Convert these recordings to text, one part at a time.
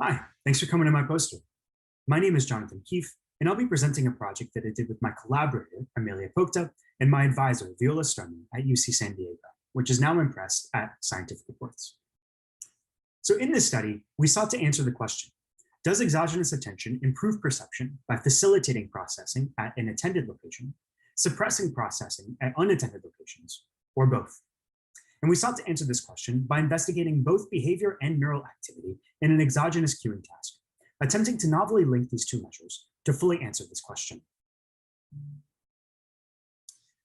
Hi, thanks for coming to my poster. My name is Jonathan Keefe, and I'll be presenting a project that I did with my collaborator, Amelia Pokta, and my advisor, Viola Sturman at UC San Diego, which is now impressed at Scientific Reports. So in this study, we sought to answer the question, does exogenous attention improve perception by facilitating processing at an attended location, suppressing processing at unattended locations, or both? And we sought to answer this question by investigating both behavior and neural activity in an exogenous cueing task, attempting to novelly link these two measures to fully answer this question.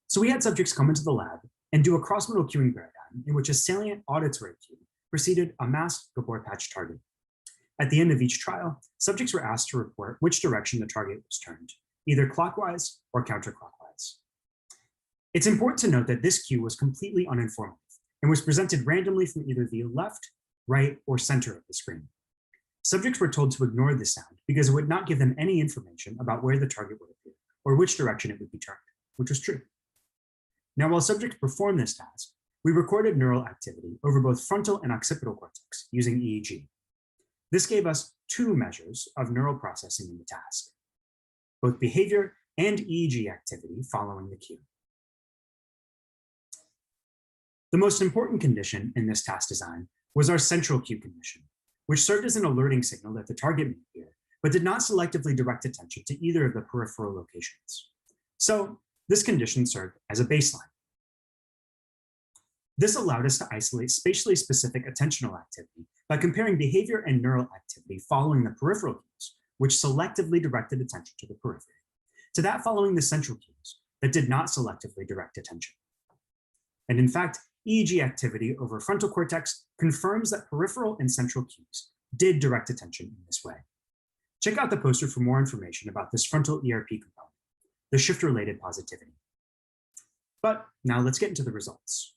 So we had subjects come into the lab and do a crossmodal cueing paradigm in which a salient auditory cue preceded a masked Gabor patch target. At the end of each trial, subjects were asked to report which direction the target was turned, either clockwise or counterclockwise. It's important to note that this cue was completely uninformative and was presented randomly from either the left, right, or center of the screen. Subjects were told to ignore this sound because it would not give them any information about where the target would appear or which direction it would be turned, which was true. Now, while subjects performed this task, we recorded neural activity over both frontal and occipital cortex using EEG. This gave us two measures of neural processing in the task, both behavior and EEG activity following the cue. The most important condition in this task design was our central cue condition, which served as an alerting signal that the target may appear, but did not selectively direct attention to either of the peripheral locations. So this condition served as a baseline. This allowed us to isolate spatially specific attentional activity by comparing behavior and neural activity following the peripheral cues, which selectively directed attention to the periphery, to that following the central cues that did not selectively direct attention. And in fact, EEG activity over frontal cortex confirms that peripheral and central cues did direct attention in this way. Check out the poster for more information about this frontal ERP component, the shift-related positivity. But now let's get into the results.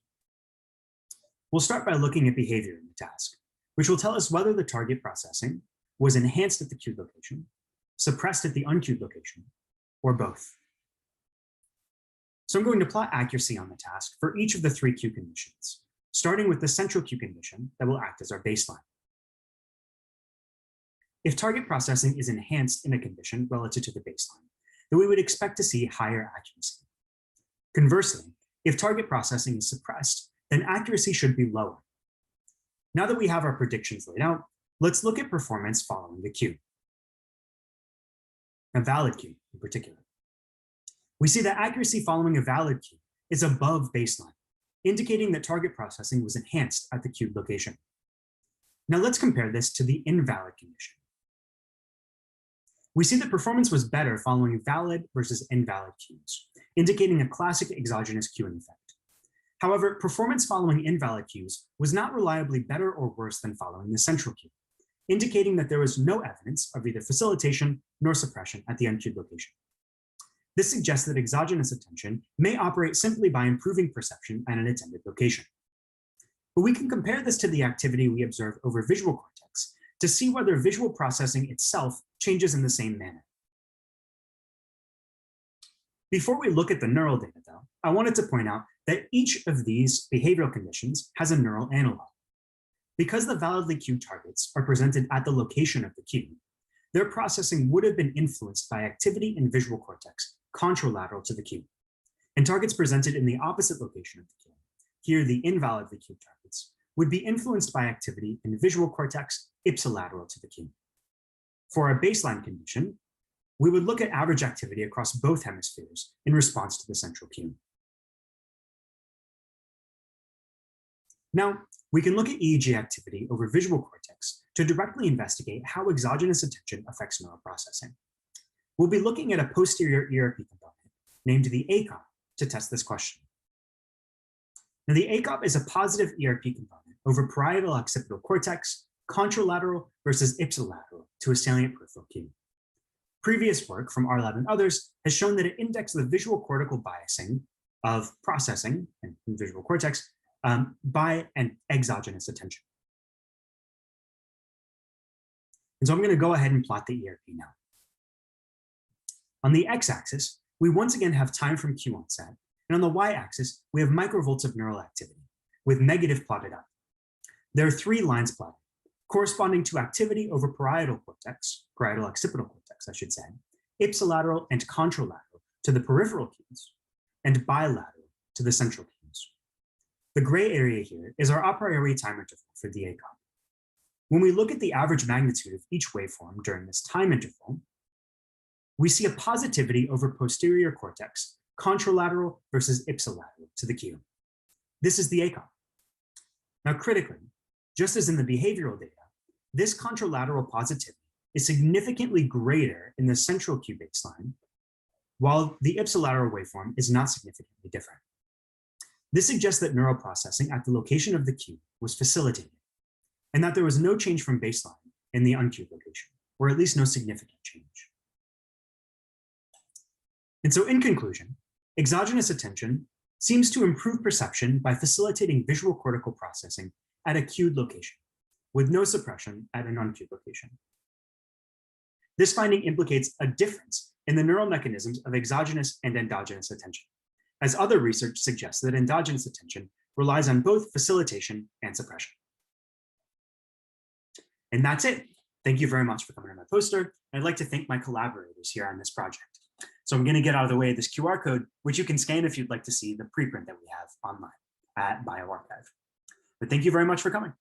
We'll start by looking at behavior in the task, which will tell us whether the target processing was enhanced at the cued location, suppressed at the uncued location, or both. So I'm going to plot accuracy on the task for each of the three cue conditions, starting with the central cue condition that will act as our baseline. If target processing is enhanced in a condition relative to the baseline, then we would expect to see higher accuracy. Conversely, if target processing is suppressed, then accuracy should be lower. Now that we have our predictions laid out, let's look at performance following the cue, a valid cue in particular. We see that accuracy following a valid cue is above baseline, indicating that target processing was enhanced at the cued location. Now let's compare this to the invalid condition. We see that performance was better following valid versus invalid cues, indicating a classic exogenous cueing effect. However, performance following invalid cues was not reliably better or worse than following the central cue, indicating that there was no evidence of either facilitation nor suppression at the uncued location. This suggests that exogenous attention may operate simply by improving perception at an attended location. But we can compare this to the activity we observe over visual cortex to see whether visual processing itself changes in the same manner. Before we look at the neural data, though, I wanted to point out that each of these behavioral conditions has a neural analog. Because the validly cued targets are presented at the location of the cue, their processing would have been influenced by activity in visual cortex contralateral to the cue, and targets presented in the opposite location of the cue, here the invalidly cued targets, would be influenced by activity in visual cortex ipsilateral to the cue. For our baseline condition, we would look at average activity across both hemispheres in response to the central cue. Now, we can look at EEG activity over visual cortex to directly investigate how exogenous attention affects neural processing. We'll be looking at a posterior ERP component named the ACOP to test this question. Now, the ACOP is a positive ERP component over parietal occipital cortex, contralateral versus ipsilateral to a salient peripheral cue. Previous work from our lab and others has shown that it indexed the visual cortical biasing of processing in visual cortex by an exogenous attention. And so I'm going to go ahead and plot the ERP now. On the x-axis, we once again have time from cue onset, and on the y-axis, we have microvolts of neural activity, with negative plotted up. There are three lines plotted, corresponding to activity over parietal cortex, parietal occipital cortex, I should say, ipsilateral and contralateral to the peripheral cues, and bilateral to the central cues. The gray area here is our a priori time interval for the ACOG. When we look at the average magnitude of each waveform during this time interval, we see a positivity over posterior cortex, contralateral versus ipsilateral to the cue. This is the ACOG. Now, critically, just as in the behavioral data, this contralateral positivity is significantly greater in the central cue baseline, while the ipsilateral waveform is not significantly different. This suggests that neural processing at the location of the cue was facilitated, and that there was no change from baseline in the uncued location, or at least no significant change. And so in conclusion, exogenous attention seems to improve perception by facilitating visual cortical processing at a cued location, with no suppression at an uncued location. This finding implicates a difference in the neural mechanisms of exogenous and endogenous attention, as other research suggests that endogenous attention relies on both facilitation and suppression. And that's it. Thank you very much for coming to my poster. I'd like to thank my collaborators here on this project. So I'm going to get out of the way of this QR code, which you can scan if you'd like to see the preprint that we have online at BioArchive. But thank you very much for coming.